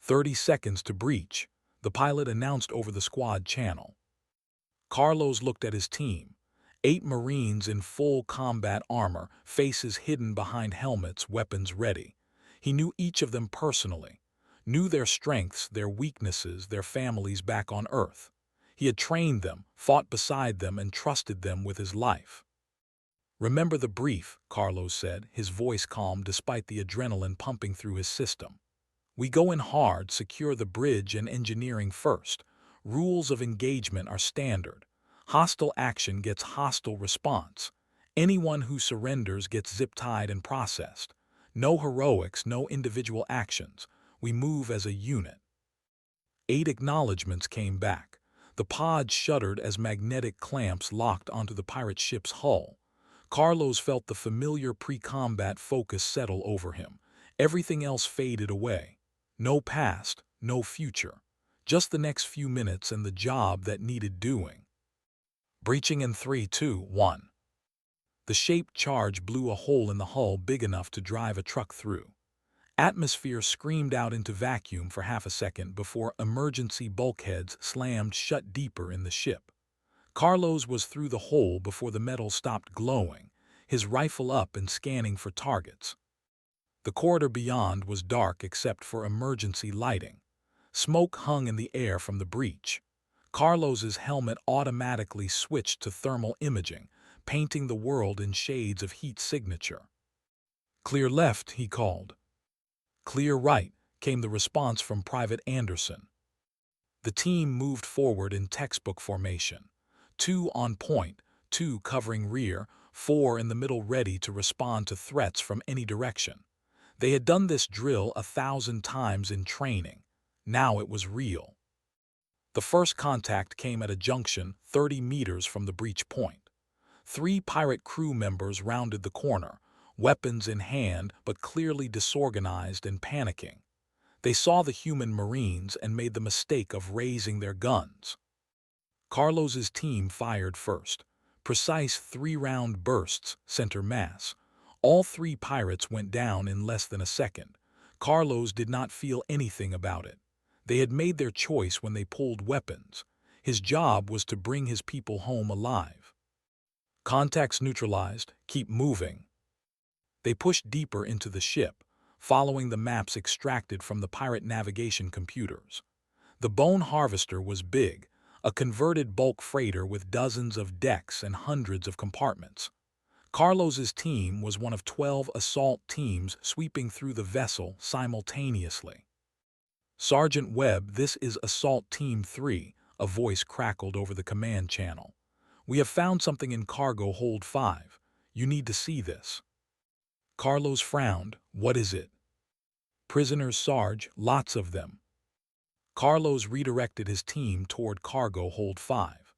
30 seconds to breach, the pilot announced over the squad channel. Carlos looked at his team. 8 Marines in full combat armor, faces hidden behind helmets, weapons ready. He knew each of them personally, knew their strengths, their weaknesses, their families back on Earth. He had trained them, fought beside them, and trusted them with his life. Remember the brief, Carlos said, his voice calm despite the adrenaline pumping through his system. We go in hard, secure the bridge and engineering first. Rules of engagement are standard. Hostile action gets hostile response. Anyone who surrenders gets zip-tied and processed. No heroics, no individual actions. We move as a unit. 8 acknowledgments came back. The pod shuddered as magnetic clamps locked onto the pirate ship's hull. Carlos felt the familiar pre-combat focus settle over him. Everything else faded away. No past, no future. Just the next few minutes and the job that needed doing. Breaching in 3, 2, 1. The shaped charge blew a hole in the hull big enough to drive a truck through. Atmosphere screamed out into vacuum for half a second before emergency bulkheads slammed shut deeper in the ship. Carlos was through the hole before the metal stopped glowing, his rifle up and scanning for targets. The corridor beyond was dark except for emergency lighting. Smoke hung in the air from the breach. Carlos's helmet automatically switched to thermal imaging, painting the world in shades of heat signature. Clear left, he called. Clear right, came the response from Private Anderson. The team moved forward in textbook formation. 2 on point, 2 covering rear, 4 in the middle ready to respond to threats from any direction. They had done this drill 1,000 times in training. Now it was real. The first contact came at a junction 30 meters from the breach point. 3 pirate crew members rounded the corner, weapons in hand but clearly disorganized and panicking. They saw the human Marines and made the mistake of raising their guns. Carlos's team fired first. Precise 3-round bursts, center mass. All 3 pirates went down in less than a second. Carlos did not feel anything about it. They had made their choice when they pulled weapons. His job was to bring his people home alive. Contacts neutralized, keep moving. They pushed deeper into the ship, following the maps extracted from the pirate navigation computers. The bone harvester was big, a converted bulk freighter with dozens of decks and hundreds of compartments. Carlos's team was one of 12 assault teams sweeping through the vessel simultaneously. Sergeant Webb, this is Assault Team 3, a voice crackled over the command channel. We have found something in cargo hold 5. You need to see this. Carlos frowned. What is it? Prisoners, Sarge, lots of them. Carlos redirected his team toward cargo hold 5.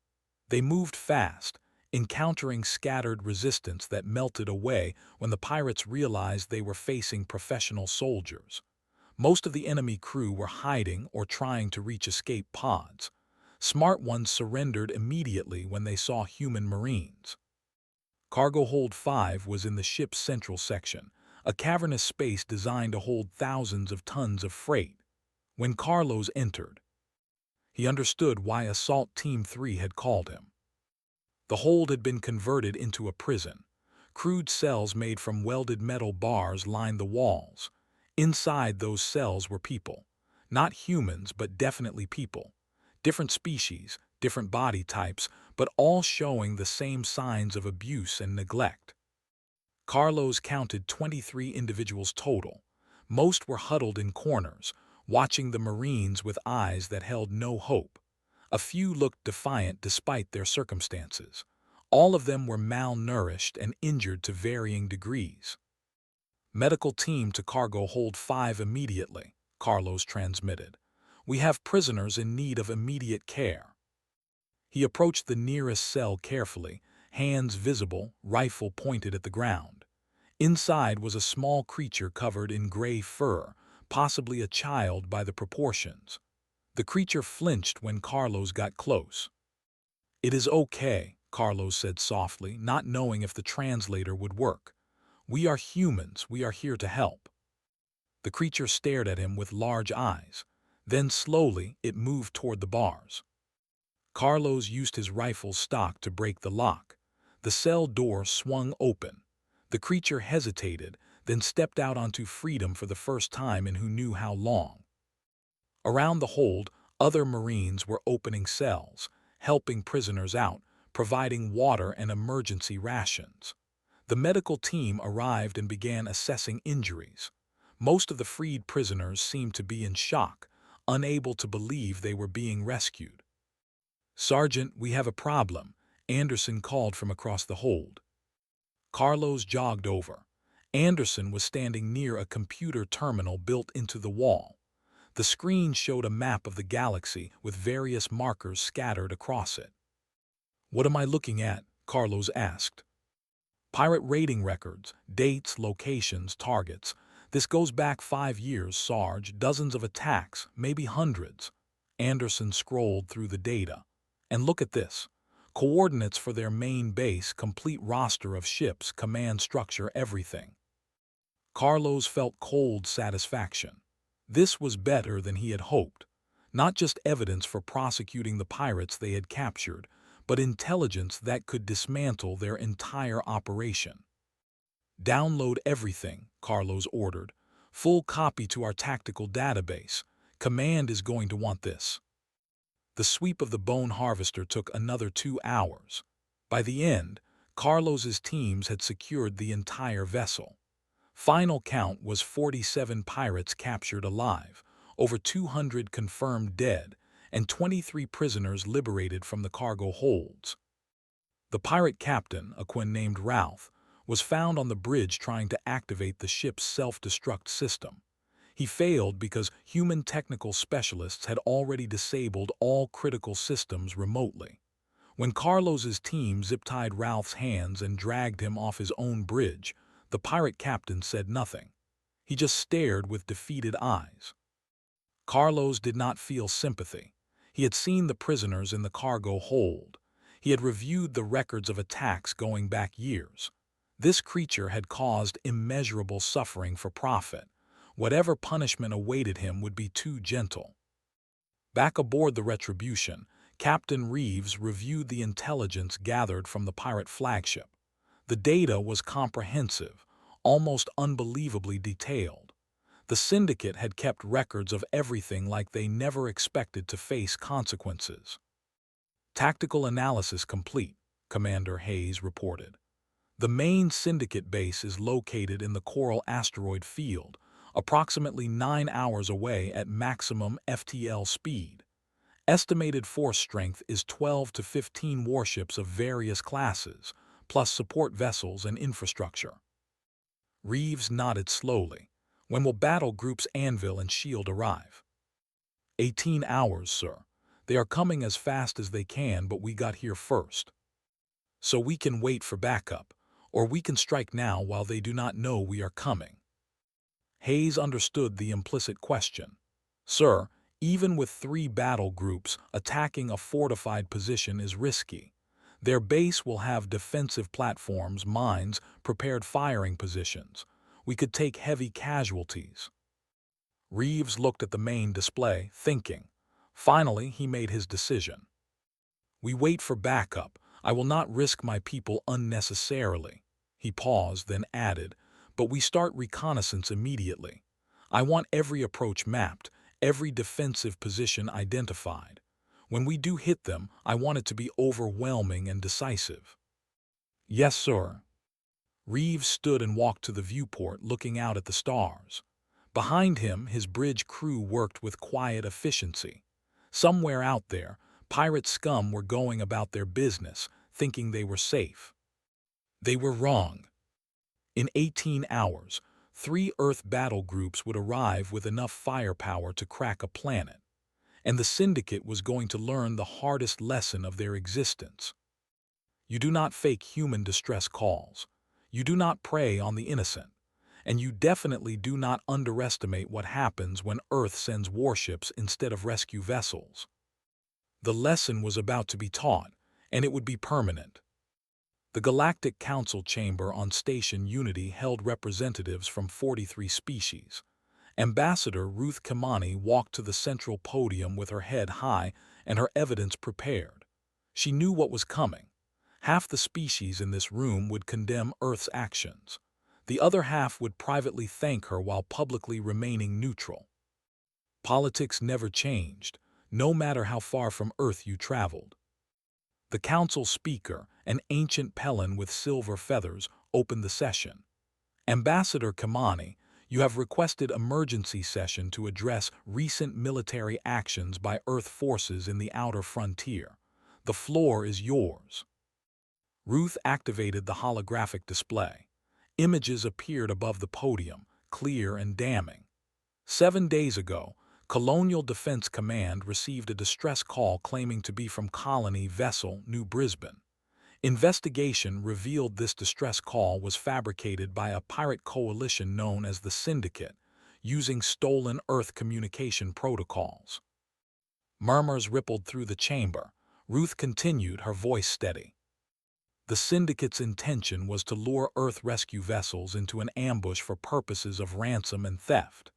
They moved fast, encountering scattered resistance that melted away when the pirates realized they were facing professional soldiers. Most of the enemy crew were hiding or trying to reach escape pods. Smart ones surrendered immediately when they saw human Marines. Cargo hold 5 was in the ship's central section, a cavernous space designed to hold thousands of tons of freight. When Carlos entered, he understood why Assault Team 3 had called him. The hold had been converted into a prison. Crude cells made from welded metal bars lined the walls. Inside those cells were people. Not humans, but definitely people. Different species, different body types, but all showing the same signs of abuse and neglect. Carlos counted 23 individuals total. Most were huddled in corners, watching the Marines with eyes that held no hope. A few looked defiant despite their circumstances. All of them were malnourished and injured to varying degrees. Medical team to cargo hold 5 immediately, Carlos transmitted. We have prisoners in need of immediate care. He approached the nearest cell carefully, hands visible, rifle pointed at the ground. Inside was a small creature covered in gray fur, possibly a child by the proportions. The creature flinched when Carlos got close. It is okay, Carlos said softly, not knowing if the translator would work. We are humans, we are here to help. The creature stared at him with large eyes. Then slowly it moved toward the bars. Carlos used his rifle stock to break the lock. The cell door swung open. The creature hesitated, then stepped out onto freedom for the first time in who knew how long. Around the hold, other Marines were opening cells, helping prisoners out, providing water and emergency rations. The medical team arrived and began assessing injuries. Most of the freed prisoners seemed to be in shock, unable to believe they were being rescued. Sergeant, we have a problem, Anderson called from across the hold. Carlos jogged over. Anderson was standing near a computer terminal built into the wall. The screen showed a map of the galaxy with various markers scattered across it. What am I looking at? Carlos asked. Pirate rating records, dates, locations, targets. This goes back 5 years, Sarge, dozens of attacks, maybe hundreds. Anderson scrolled through the data. And look at this. Coordinates for their main base, complete roster of ships, command structure, everything. Carlos felt cold satisfaction. This was better than he had hoped. Not just evidence for prosecuting the pirates they had captured, but intelligence that could dismantle their entire operation. Download everything, Carlos ordered. Full copy to our tactical database. Command is going to want this. The sweep of the bone harvester took another 2 hours. By the end, Carlos's teams had secured the entire vessel. Final count was 47 pirates captured alive, over 200 confirmed dead, and 23 prisoners liberated from the cargo holds. The pirate captain, a Quinn named Ralph, was found on the bridge trying to activate the ship's self-destruct system. He failed because human technical specialists had already disabled all critical systems remotely. When Carlos's team zip-tied Ralph's hands and dragged him off his own bridge, the pirate captain said nothing. He just stared with defeated eyes. Carlos did not feel sympathy. He had seen the prisoners in the cargo hold. He had reviewed the records of attacks going back years. This creature had caused immeasurable suffering for profit. Whatever punishment awaited him would be too gentle. Back aboard the Retribution, Captain Reeves reviewed the intelligence gathered from the pirate flagship. The data was comprehensive, almost unbelievably detailed. The Syndicate had kept records of everything like they never expected to face consequences. Tactical analysis complete, Commander Hayes reported. The main Syndicate base is located in the Coral asteroid field, approximately 9 hours away at maximum FTL speed. Estimated force strength is 12 to 15 warships of various classes, plus support vessels and infrastructure. Reeves nodded slowly. When will battle groups Anvil and Shield arrive? 18 hours, sir. They are coming as fast as they can, but we got here first. So we can wait for backup, or we can strike now while they do not know we are coming. Hayes understood the implicit question. Sir, even with 3 battle groups, attacking a fortified position is risky. Their base will have defensive platforms, mines, prepared firing positions. We could take heavy casualties. Reeves looked at the main display, thinking. Finally, he made his decision. We wait for backup. I will not risk my people unnecessarily. He paused, then added, but we start reconnaissance immediately. I want every approach mapped, every defensive position identified. When we do hit them, I want it to be overwhelming and decisive. Yes, sir. Reeves stood and walked to the viewport, looking out at the stars. Behind him, his bridge crew worked with quiet efficiency. Somewhere out there, pirate scum were going about their business, thinking they were safe. They were wrong. In 18 hours, 3 Earth battle groups would arrive with enough firepower to crack a planet, and the Syndicate was going to learn the hardest lesson of their existence. You do not fake human distress calls. You do not prey on the innocent. And you definitely do not underestimate what happens when Earth sends warships instead of rescue vessels. The lesson was about to be taught, and it would be permanent. The Galactic Council chamber on Station Unity held representatives from 43 species. Ambassador Ruth Kamani walked to the central podium with her head high and her evidence prepared. She knew what was coming. Half the species in this room would condemn Earth's actions. The other half would privately thank her while publicly remaining neutral. Politics never changed, no matter how far from Earth you traveled. The council speaker, an ancient Pelin with silver feathers, opened the session. Ambassador Kamani, you have requested emergency session to address recent military actions by Earth forces in the outer frontier. The floor is yours. Ruth activated the holographic display. Images appeared above the podium, clear and damning. 7 days ago, Colonial Defense Command received a distress call claiming to be from Colony Vessel, New Brisbane. Investigation revealed this distress call was fabricated by a pirate coalition known as the Syndicate, using stolen Earth communication protocols. Murmurs rippled through the chamber. Ruth continued, her voice steady. The Syndicate's intention was to lure Earth rescue vessels into an ambush for purposes of ransom and theft.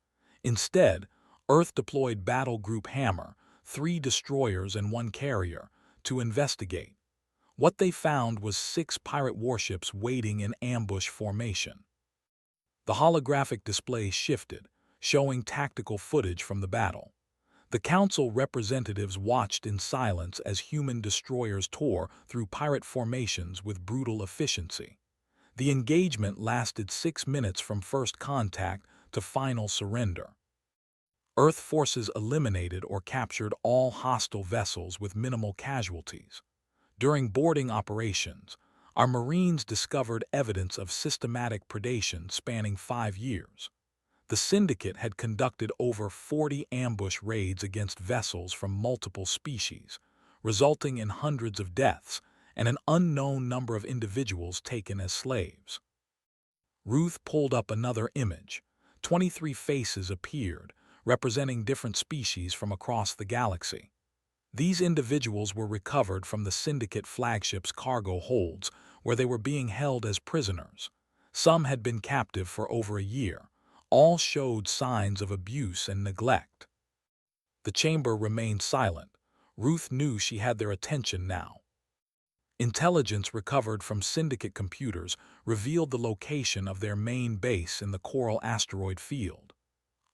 Instead, Earth deployed Battle Group Hammer, 3 destroyers and 1 carrier, to investigate. What they found was 6 pirate warships waiting in ambush formation. The holographic display shifted, showing tactical footage from the battle. The council representatives watched in silence as human destroyers tore through pirate formations with brutal efficiency. The engagement lasted 6 minutes from first contact to final surrender. Earth forces eliminated or captured all hostile vessels with minimal casualties. During boarding operations, our Marines discovered evidence of systematic predation spanning 5 years. The Syndicate had conducted over 40 ambush raids against vessels from multiple species, resulting in hundreds of deaths and an unknown number of individuals taken as slaves. Ruth pulled up another image. 23 faces appeared, representing different species from across the galaxy. These individuals were recovered from the Syndicate flagship's cargo holds, where they were being held as prisoners. Some had been captive for over a year. All showed signs of abuse and neglect. The chamber remained silent. Ruth knew she had their attention now. Intelligence recovered from Syndicate computers revealed the location of their main base in the Coral asteroid field.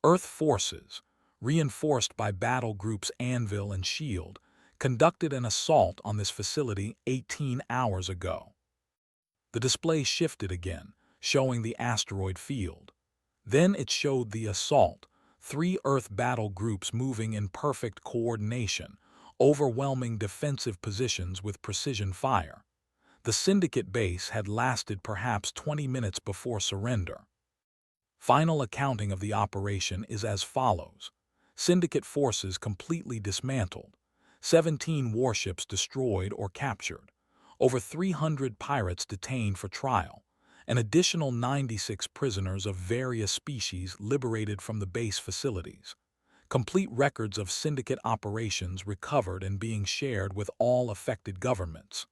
Earth forces, reinforced by battle groups Anvil and SHIELD, conducted an assault on this facility 18 hours ago. The display shifted again, showing the asteroid field. Then it showed the assault, 3 Earth battle groups moving in perfect coordination, overwhelming defensive positions with precision fire. The Syndicate base had lasted perhaps 20 minutes before surrender. Final accounting of the operation is as follows. Syndicate forces completely dismantled, 17 warships destroyed or captured, over 300 pirates detained for trial, an additional 96 prisoners of various species liberated from the base facilities. Complete records of Syndicate operations recovered and being shared with all affected governments.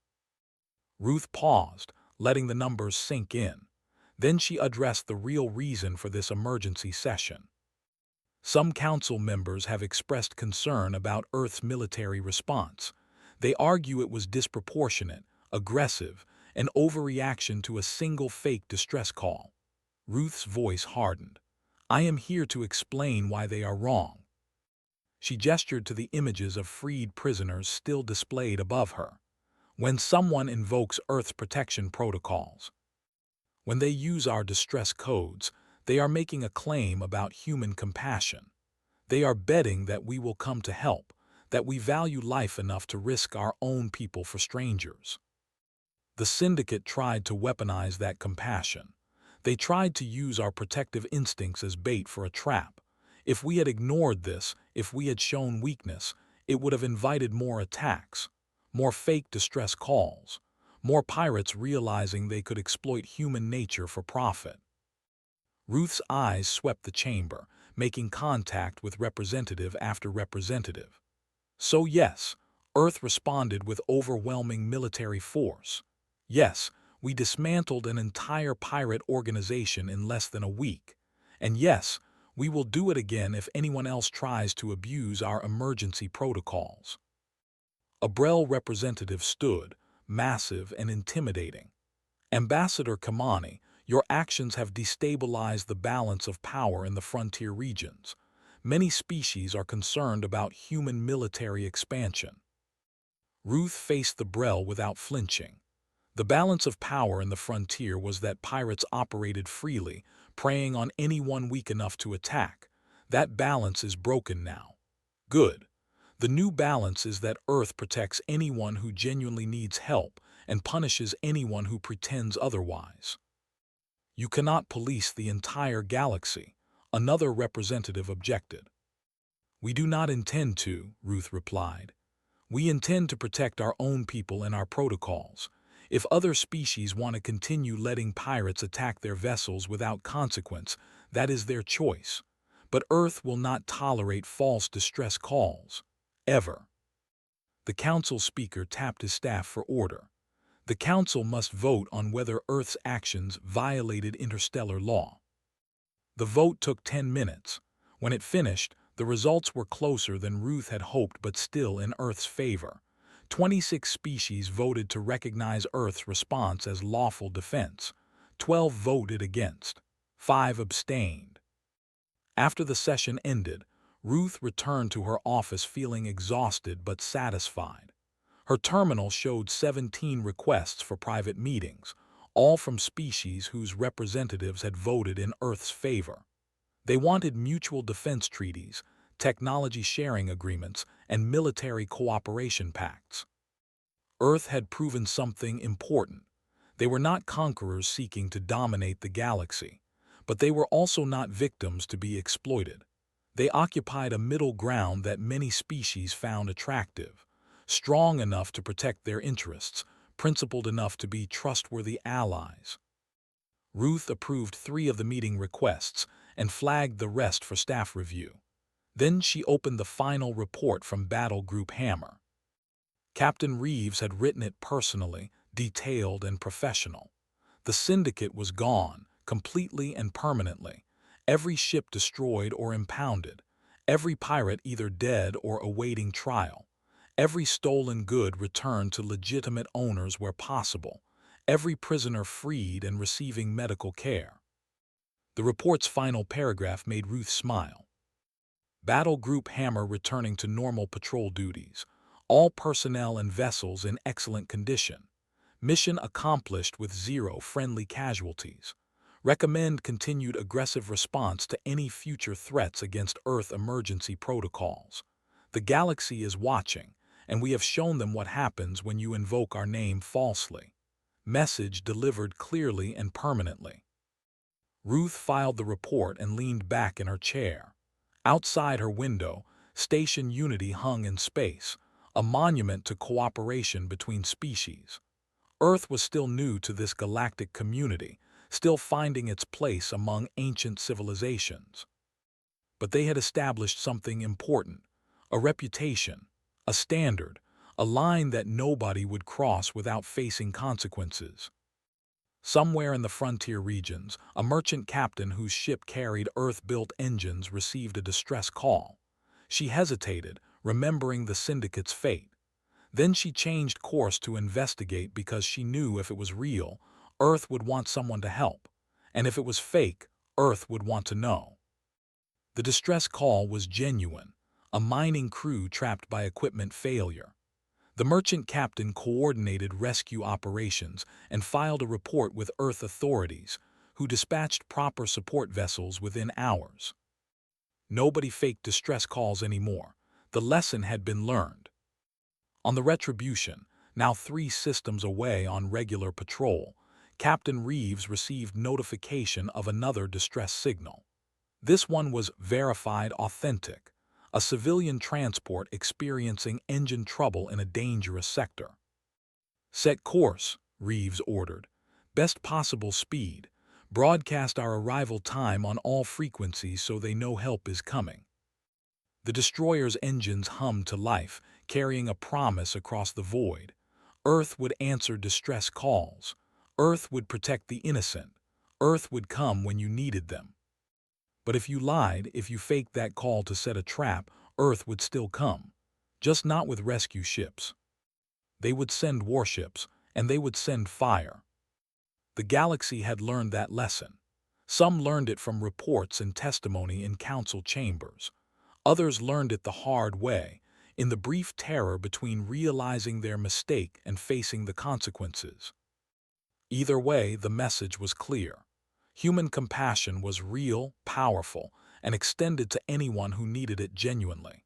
Ruth paused, letting the numbers sink in. Then she addressed the real reason for this emergency session. Some council members have expressed concern about Earth's military response. They argue it was disproportionate, aggressive, an overreaction to a single fake distress call. Ruth's voice hardened. I am here to explain why they are wrong. She gestured to the images of freed prisoners still displayed above her. When someone invokes Earth's protection protocols, when they use our distress codes, they are making a claim about human compassion. They are betting that we will come to help, that we value life enough to risk our own people for strangers. The Syndicate tried to weaponize that compassion. They tried to use our protective instincts as bait for a trap. If we had ignored this, if we had shown weakness, it would have invited more attacks, more fake distress calls, more pirates realizing they could exploit human nature for profit. Ruth's eyes swept the chamber, making contact with representative after representative. So yes, Earth responded with overwhelming military force. Yes, we dismantled an entire pirate organization in less than a week. And yes, we will do it again if anyone else tries to abuse our emergency protocols. A Brel representative stood, massive and intimidating. Ambassador Kamani, your actions have destabilized the balance of power in the frontier regions. Many species are concerned about human military expansion. Ruth faced the Brel without flinching. The balance of power in the frontier was that pirates operated freely, preying on anyone weak enough to attack. That balance is broken now. Good. The new balance is that Earth protects anyone who genuinely needs help and punishes anyone who pretends otherwise. You cannot police the entire galaxy, another representative objected. We do not intend to, Ruth replied. We intend to protect our own people and our protocols. If other species want to continue letting pirates attack their vessels without consequence, that is their choice. But Earth will not tolerate false distress calls. Ever. The council speaker tapped his staff for order. The council must vote on whether Earth's actions violated interstellar law. The vote took 10 minutes. When it finished, the results were closer than Ruth had hoped but still in Earth's favor. 26 species voted to recognize Earth's response as lawful defense. 12 voted against. 5 abstained. After the session ended, Ruth returned to her office feeling exhausted but satisfied. Her terminal showed 17 requests for private meetings, all from species whose representatives had voted in Earth's favor. They wanted mutual defense treaties, technology sharing agreements, and military cooperation pacts. Earth had proven something important. They were not conquerors seeking to dominate the galaxy, But they were also not victims to be exploited. They occupied a middle ground that many species found attractive, strong enough to protect their interests, principled enough to be trustworthy allies. Ruth approved 3 of the meeting requests and flagged the rest for staff review. Then she opened the final report from Battle Group Hammer. Captain Reeves had written it personally, detailed and professional. The syndicate was gone, completely and permanently. Every ship destroyed or impounded. Every pirate either dead or awaiting trial. Every stolen good returned to legitimate owners where possible. Every prisoner freed and receiving medical care. The report's final paragraph made Ruth smile. Battle Group Hammer returning to normal patrol duties. All personnel and vessels in excellent condition. Mission accomplished with 0 friendly casualties. Recommend continued aggressive response to any future threats against Earth emergency protocols. The galaxy is watching, and we have shown them what happens when you invoke our name falsely. Message delivered clearly and permanently. Ruth filed the report and leaned back in her chair. Outside her window, Station Unity hung in space, a monument to cooperation between species. Earth was still new to this galactic community, still finding its place among ancient civilizations. But they had established something important, a reputation, a standard, a line that nobody would cross without facing consequences. Somewhere in the frontier regions, a merchant captain whose ship carried Earth-built engines received a distress call. She hesitated, remembering the syndicate's fate. Then she changed course to investigate because she knew if it was real, Earth would want someone to help, and if it was fake, Earth would want to know. The distress call was genuine, a mining crew trapped by equipment failure. The merchant captain coordinated rescue operations and filed a report with Earth authorities, who dispatched proper support vessels within hours. Nobody faked distress calls anymore. The lesson had been learned. On the Retribution, now 3 systems away on regular patrol, Captain Reeves received notification of another distress signal. This one was verified authentic, a civilian transport experiencing engine trouble in a dangerous sector. Set course, Reeves ordered. Best possible speed. Broadcast our arrival time on all frequencies so they know help is coming. The destroyer's engines hummed to life, carrying a promise across the void. Earth would answer distress calls. Earth would protect the innocent. Earth would come when you needed them. But if you lied, if you faked that call to set a trap, Earth would still come. Just not with rescue ships. They would send warships, and they would send fire. The galaxy had learned that lesson. Some learned it from reports and testimony in council chambers. Others learned it the hard way, in the brief terror between realizing their mistake and facing the consequences. Either way, the message was clear. Human compassion was real, powerful, and extended to anyone who needed it genuinely.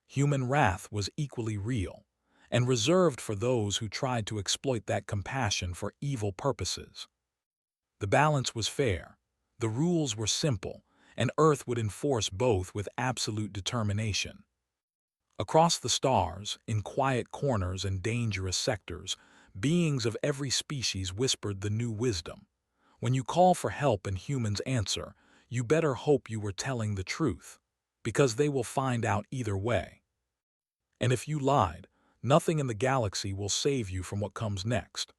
Human wrath was equally real, and reserved for those who tried to exploit that compassion for evil purposes. The balance was fair. The rules were simple, and Earth would enforce both with absolute determination. Across the stars, in quiet corners and dangerous sectors, beings of every species whispered the new wisdom. When you call for help and humans answer, you better hope you were telling the truth, because they will find out either way. And if you lied, nothing in the galaxy will save you from what comes next.